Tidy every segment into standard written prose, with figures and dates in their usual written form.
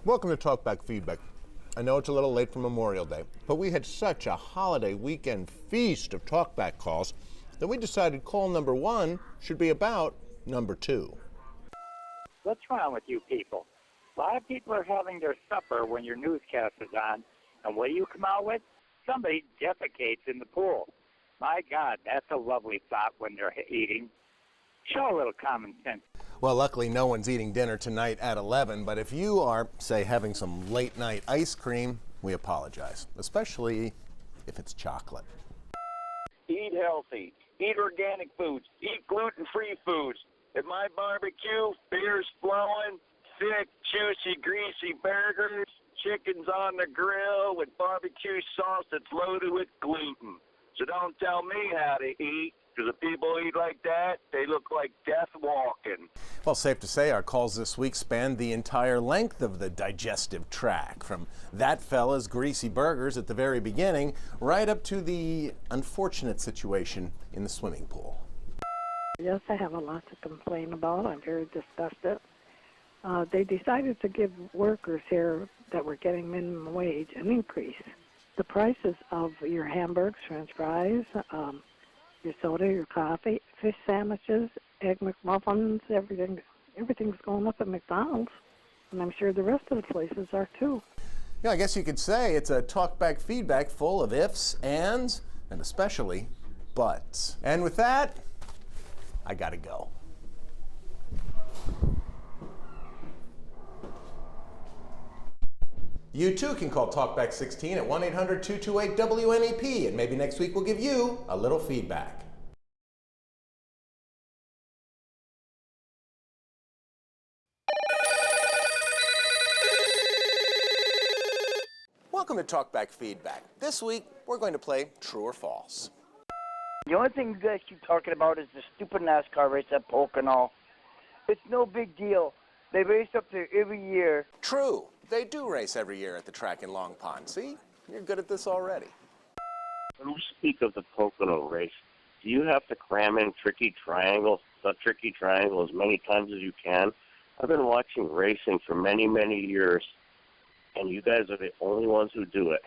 Welcome to Talkback Feedback. I know it's a little late for Memorial Day, but we had such a holiday weekend feast of talkback calls that we decided call number one should be about number two. What's wrong with you people? A lot of people are having their supper when your newscast is on, and what do you come out with? Somebody defecates in the pool. My God, that's a lovely thought when they're eating. Show a little common sense. Well, luckily no one's eating dinner tonight at 11, but if you are, say, having some late night ice cream, we apologize, especially if it's chocolate. Eat healthy. Eat organic foods. Eat gluten-free foods. At my barbecue, beer's flowing, thick, juicy, greasy burgers, chicken's on the grill with barbecue sauce that's loaded with gluten. So don't tell me how to eat, because if people eat like that, they look like death walking. Well, safe to say our calls this week spanned the entire length of the digestive tract, from that fella's greasy burgers at the very beginning, right up to the unfortunate situation in the swimming pool. Yes, I have a lot to complain about. I'm very disgusted. They decided to give workers here that were getting minimum wage an increase. The prices of your hamburgers, french fries, your soda, your coffee, fish sandwiches, egg McMuffins, everything's going up at McDonald's. And I'm sure the rest of the places are too. Yeah, I guess you could say it's a talkback feedback full of ifs, ands, and especially buts. And with that, I gotta go. You too can call Talkback 16 at 1-800-228-WNEP, and maybe next week we'll give you a little feedback. Welcome to Talkback Feedback. This week we're going to play True or False. The only thing you guys keep talking about is the stupid NASCAR race at Pocono. It's no big deal. They race up there every year. True. They do race every year at the track in Long Pond. See? You're good at this already. When we speak of the Pocono race, do you have to cram in the tricky triangle as many times as you can? I've been watching racing for many, many years, and you guys are the only ones who do it.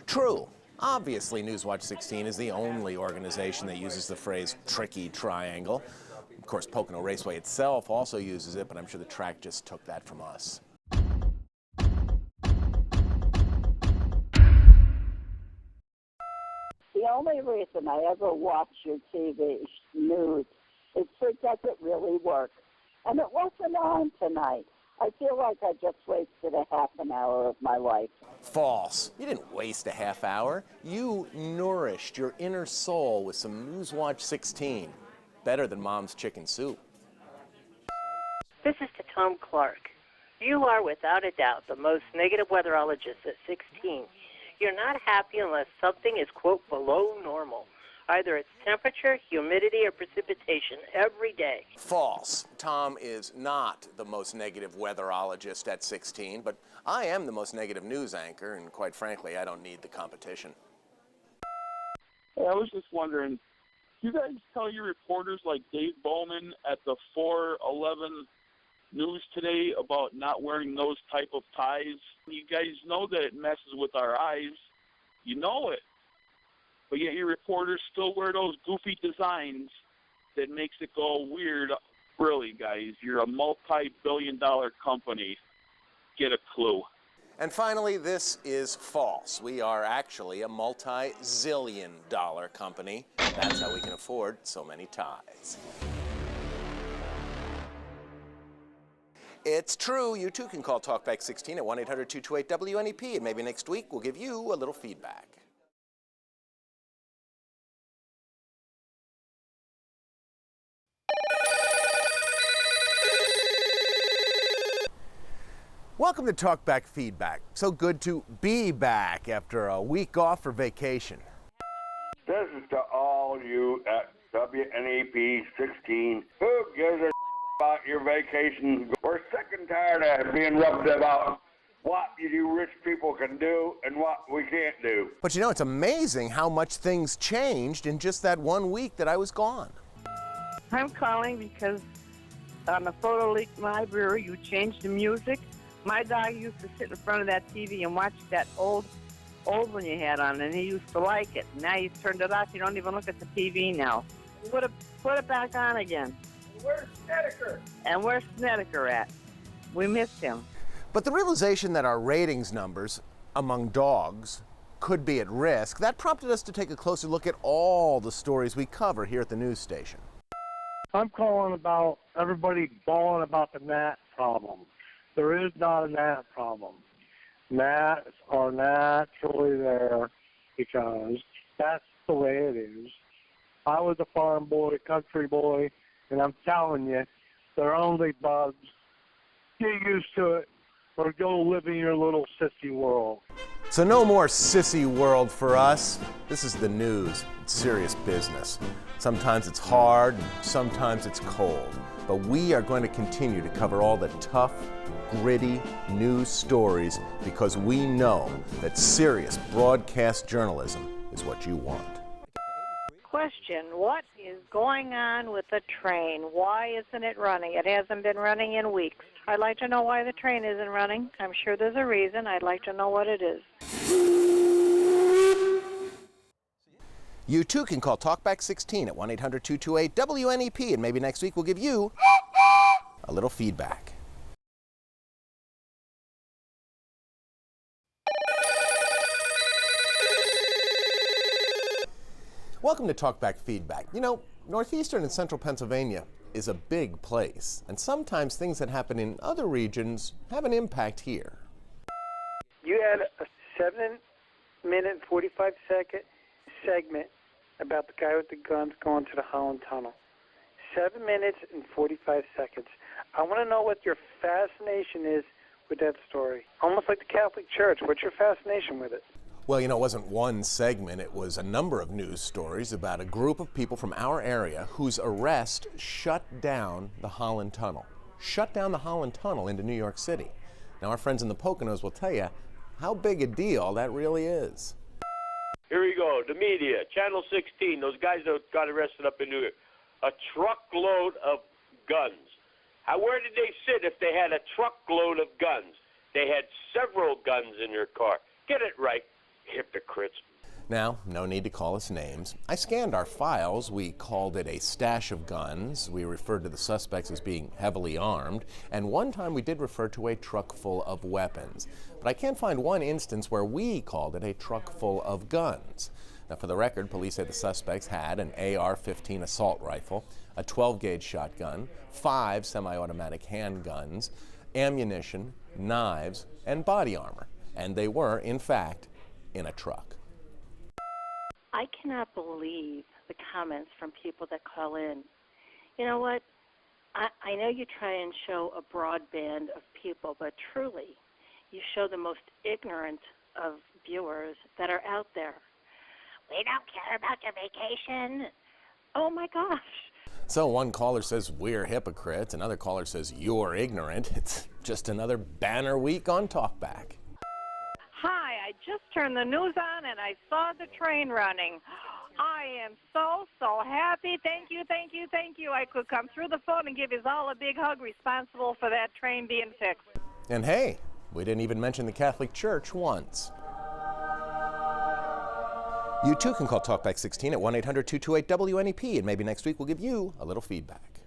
True. Obviously, Newswatch 16 is the only organization that uses the phrase tricky triangle. Of course, Pocono Raceway itself also uses it, but I'm sure the track just took that from us. The only reason I ever watch your TV news is because it really works. And it wasn't on tonight. I feel like I just wasted a half an hour of my life. False. You didn't waste a half hour. You nourished your inner soul with some Newswatch 16. Better than Mom's chicken soup. This is to Tom Clark. You are without a doubt the most negative weatherologist at 16. You're not happy unless something is, quote, below normal. Either it's temperature, humidity, or precipitation every day. False. Tom is not the most negative weatherologist at 16, but I am the most negative news anchor, and quite frankly, I don't need the competition. Hey, I was just wondering, do you guys tell your reporters like Dave Bowman at the 411 News today about not wearing those type of ties? You guys know that it messes with our eyes. You know it. But yet your reporters still wear those goofy designs that makes it go weird. Really, guys, you're a multi-billion-dollar company. Get a clue. And finally, this is false. We are actually a multi-zillion-dollar company. That's how we can afford so many ties. It's true. You too can call Talkback 16 at 1-800-228-WNEP, and maybe next week we'll give you a little feedback. Welcome to Talkback Feedback. So good to be back after a week off for vacation. This is to all you at WNEP 16. Who gives a about your vacation? We're sick and tired of being rubbed about what you rich people can do and what we can't do. But you know, it's amazing how much things changed in just that 1 week that I was gone. I'm calling because on the photo leak library, you changed the music My dog used to sit in front of that TV and watch that old one you had on, and he used to like it. Now you turned it off. You don't even look at the TV now. Put it back on again. Where's Snedeker? And where's Snedeker at? We missed him. But the realization that our ratings numbers among dogs could be at risk, that prompted us to take a closer look at all the stories we cover here at the news station. I'm calling about everybody bawling about the gnat problem. There is not a gnat problem. Gnats are naturally there because that's the way it is. I was a farm boy, country boy, and I'm telling you, they're only bugs. Get used to it or go live in your little sissy world. So no more sissy world for us. This is the news. It's serious business. Sometimes it's hard, sometimes it's cold. But we are going to continue to cover all the tough, gritty news stories because we know that serious broadcast journalism is what you want. Question, what is going on with the train? Why isn't it running? It hasn't been running in weeks. I'd like to know why the train isn't running. I'm sure there's a reason. I'd like to know what it is. You too can call Talkback 16 at 1-800-228-WNEP, and maybe next week we'll give you a little feedback. Welcome to Talkback Feedback. You know, northeastern and central Pennsylvania is a big place, and sometimes things that happen in other regions have an impact here. You had a 7-minute and 45-second segment about the guy with the guns going to the Holland Tunnel. 7 minutes and 45 seconds. I want to know what your fascination is with that story. Almost like the Catholic Church. What's your fascination with it? Well, you know, it wasn't one segment, it was a number of news stories about a group of people from our area whose arrest shut down the Holland Tunnel. Shut down the Holland Tunnel into New York City. Now, our friends in the Poconos will tell you how big a deal that really is. Here we go, the media, Channel 16, those guys that got arrested up in New York. A truckload of guns. Where did they sit if they had a truckload of guns? They had several guns in their car. Get it right. Hypocrites. Now, no need to call us names. I scanned our files. We called it a stash of guns. We referred to the suspects as being heavily armed. And one time we did refer to a truck full of weapons. But I can't find one instance where we called it a truck full of guns. Now, for the record, police say the suspects had an AR-15 assault rifle, a 12-gauge shotgun, 5 semi-automatic handguns, ammunition, knives, and body armor. And they were, in fact, in a truck. I cannot believe the comments from people that call in. You know what? I know you try and show a broad band of people, but truly, you show the most ignorant of viewers that are out there. We don't care about your vacation. Oh my gosh. So one caller says we're hypocrites, another caller says you're ignorant. It's just another banner week on Talkback. Hi, I just turned the news on and I saw the train running. I am so happy. Thank you. I could come through the phone and give you all a big hug responsible for that train being fixed. And hey, we didn't even mention the Catholic Church once. You too can call Talkback 16 at 1-800-228-WNEP, and maybe next week we'll give you a little feedback.